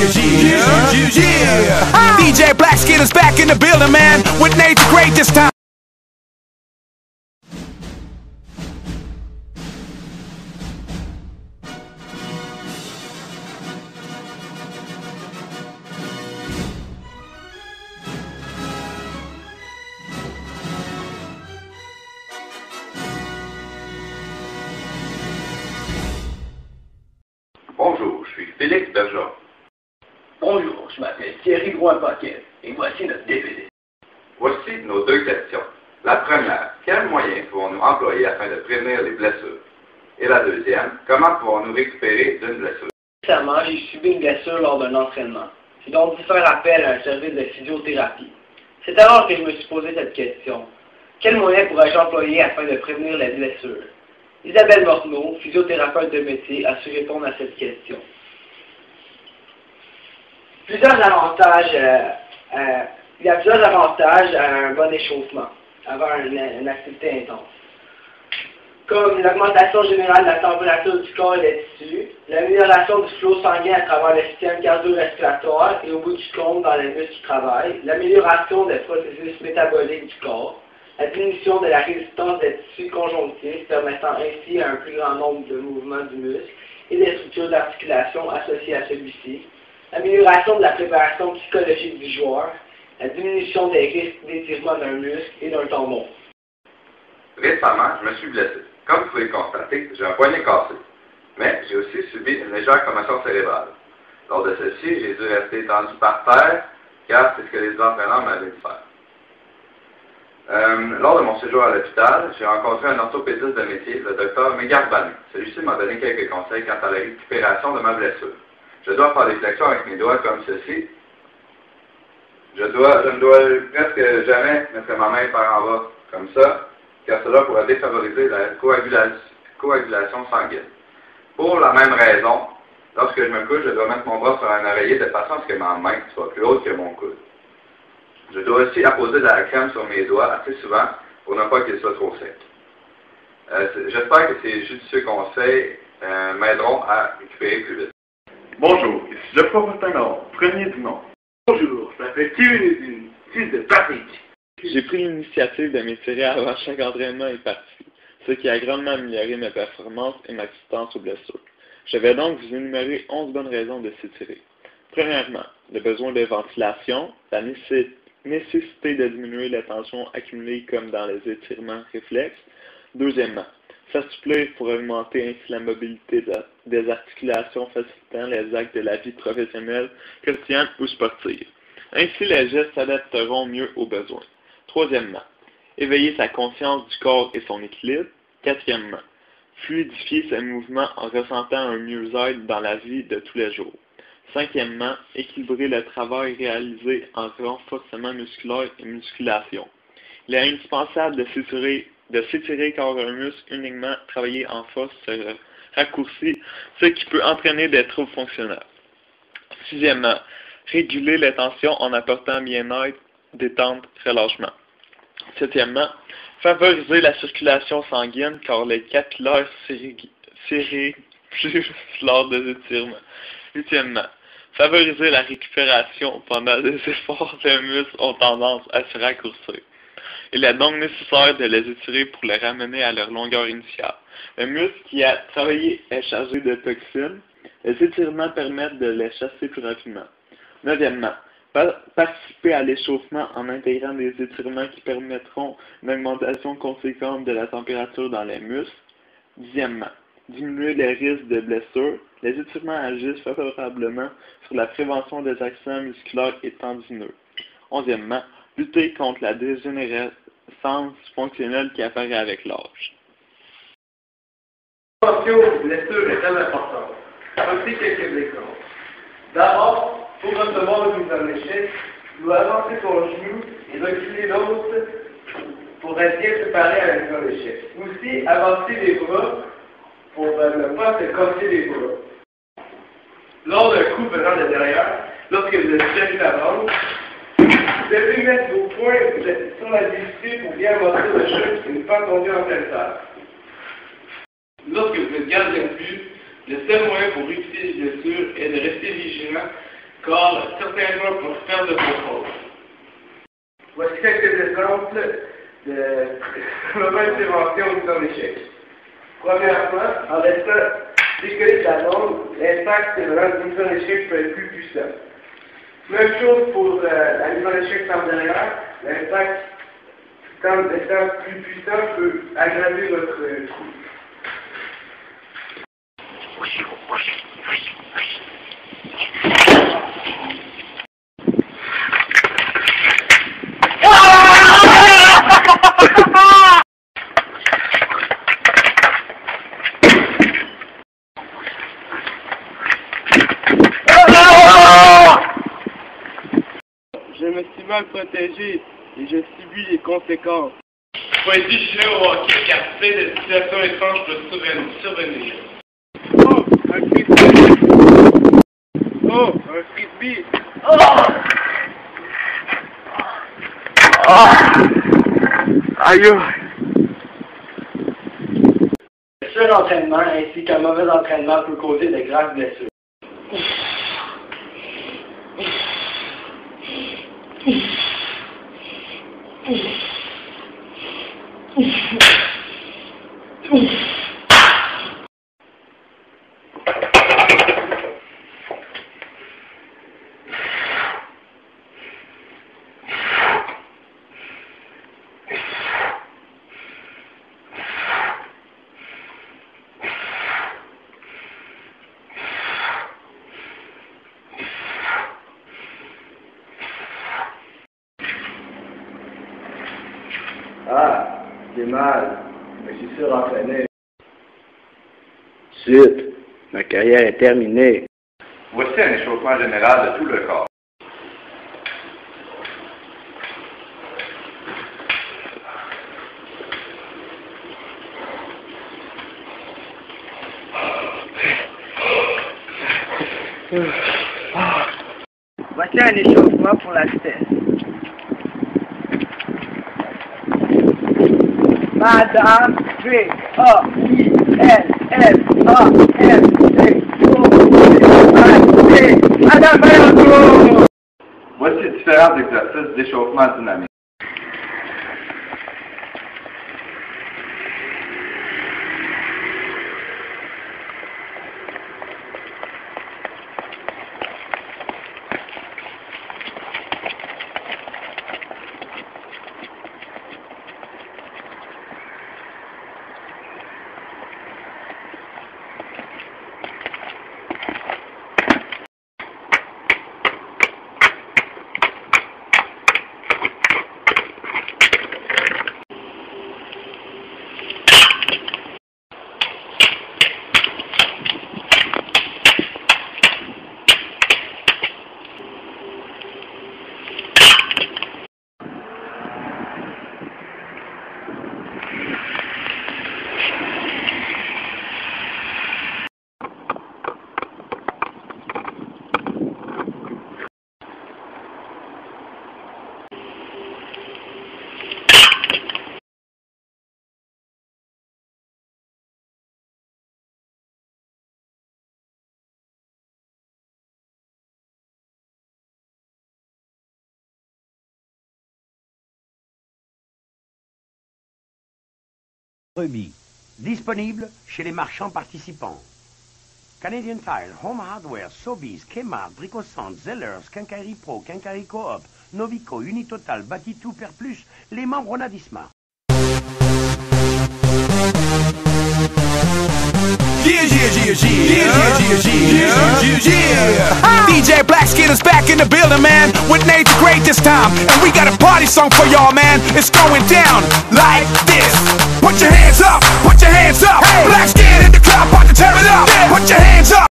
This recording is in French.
Yeah. DJ Black Skin is back in the building, man, with Nature Great this time. Bonjour, je suis Félix Bergeron. Bonjour, je m'appelle Thierry Drouin-Paquet et voici notre DVD. Voici nos deux questions. La première, quels moyens pouvons-nous employer afin de prévenir les blessures? Et la deuxième, comment pouvons-nous récupérer d'une blessure? Récemment, j'ai subi une blessure lors d'un entraînement. J'ai donc dû faire appel à un service de physiothérapie. C'est alors que je me suis posé cette question. Quels moyens pourrais-je employer afin de prévenir les blessures? Isabelle Morneau, physiothérapeute de métier, a su répondre à cette question. Il y a plusieurs avantages à un bon échauffement, avant une activité intense. Comme l'augmentation générale de la température du corps et des tissus, l'amélioration du flot sanguin à travers le système cardio-respiratoire et au bout du compte dans les muscles qui travaillent, l'amélioration des processus métaboliques du corps, la diminution de la résistance des tissus conjonctifs permettant ainsi un plus grand nombre de mouvements du muscle et des structures d'articulation associées à celui-ci, l'amélioration de la préparation psychologique du joueur, la diminution des risques d'étirement d'un muscle et d'un tendon. Récemment, je me suis blessé. Comme vous pouvez le constater, j'ai un poignet cassé. Mais j'ai aussi subi une légère commotion cérébrale. Lors de ceci, j'ai dû rester étendu par terre, car c'est ce que les entraîneurs m'avaient dit faire. Lors de mon séjour à l'hôpital, j'ai rencontré un orthopédiste de métier, le docteur Megarbanu. Celui-ci m'a donné quelques conseils quant à la récupération de ma blessure. Je dois faire des flexions avec mes doigts comme ceci. Je ne dois presque jamais mettre ma main par en bas, comme ça, car cela pourrait défavoriser la coagulation sanguine. Pour la même raison, lorsque je me couche, je dois mettre mon bras sur un oreiller de façon à ce que ma main soit plus haute que mon coude. Je dois aussi apposer de la crème sur mes doigts assez souvent pour ne pas qu'ils soient trop secs. J'espère que ces judicieux conseils m'aideront à récupérer plus vite. Bonjour, ici le professeur Nord, premier du nom. Bonjour, je m'appelle Thierry, fils de Patrick. J'ai pris l'initiative de m'étirer avant chaque entraînement et partie, ce qui a grandement amélioré mes performances et ma résistance aux blessures. Je vais donc vous énumérer 11 bonnes raisons de s'étirer. Premièrement, le besoin de ventilation, la nécessité de diminuer la tension accumulée comme dans les étirements réflexes. Deuxièmement, s'assouplir pour augmenter ainsi la mobilité des articulations facilitant les actes de la vie professionnelle, quotidienne ou sportive. Ainsi, les gestes s'adapteront mieux aux besoins. Troisièmement, éveiller sa conscience du corps et son équilibre. Quatrièmement, fluidifier ses mouvements en ressentant un mieux-être dans la vie de tous les jours. Cinquièmement, équilibrer le travail réalisé en renforcement musculaire et musculation. Il est indispensable de s'étirer car un muscle uniquement travaillé en force se raccourcit, ce qui peut entraîner des troubles fonctionnels. Sixièmement, réguler les tensions en apportant bien-être, détente, relâchement. Septièmement, favoriser la circulation sanguine car les capillaires s'irriguent lors des étirements. Huitièmement, favoriser la récupération pendant les efforts des muscles ont tendance à se raccourcir. Il est donc nécessaire de les étirer pour les ramener à leur longueur initiale. Le muscle qui a travaillé est chargé de toxines. Les étirements permettent de les chasser plus rapidement. Neuvièmement, participer à l'échauffement en intégrant des étirements qui permettront une augmentation conséquente de la température dans les muscles. Dixièmement, diminuer les risques de blessures. Les étirements agissent favorablement sur la prévention des accidents musculaires et tendineux. Onzièmement, lutter contre la dégénérescence fonctionnelle qui apparaît avec l'âge. Attention aux blessures est très importante. Voici quelques exemples. D'abord, pour recevoir une mise en échec, tu dois avancer ton genou et reculer l'autre pour être bien préparé à la mise en échec. Aussi, avancer les bras pour ne pas se casser les bras. Lors d'un coup venant de derrière, lorsque vous êtes serré la bande, vous devez mettre vos poings sur la discipline pour bien amortir le choc et ne pas tomber en pleine face. Lorsque vous êtes gardien de but, le seul moyen pour éviter les blessures est de rester vigilant comme certains joueurs pour faire de vos fautes. Voici quelques exemples de mauvaises préventions dans l'échec. Premièrement, en restant décollé de la longue, l'impact de la mise en échec peut être plus puissant. Même chose pour la mise en échec par derrière, l'impact étant plus puissant peut aggraver votre trou. Je me suis mal protégé et je subis les conséquences. Faut être vigilant au hockey car plein de situations étranges peuvent survenir. Oh, un frisbee! Oh, un frisbee! Aïe! Le surentraînement ainsi qu'un mauvais entraînement peut causer de graves blessures. Ah, j'ai mal. Je me suis surentraîné. Zut, ma carrière est terminée. Voici un échauffement général de tout le corps. Voici un échauffement pour la vitesse. Madame V A I L S A M C O V Madame Vaillancourt. Voici différents exercices d'échauffement dynamique. Brebis, disponible chez les marchands participants. Canadian Tire, Home Hardware, Sobeys, Kmart, Bricocentre, Zellers, Quincaillerie Pro, Quincaillerie Coop, Novico, Unitotal, Batitou, Perplus, les membres Onadisma. DJ Blackskin is back in the building, man, with Nature Great this time. And we got a party song for y'all, man. It's going down like this. Put your hands up, put your hands up. Hey. Blackskin in the crowd, about to tear it up. Yeah. Put your hands up.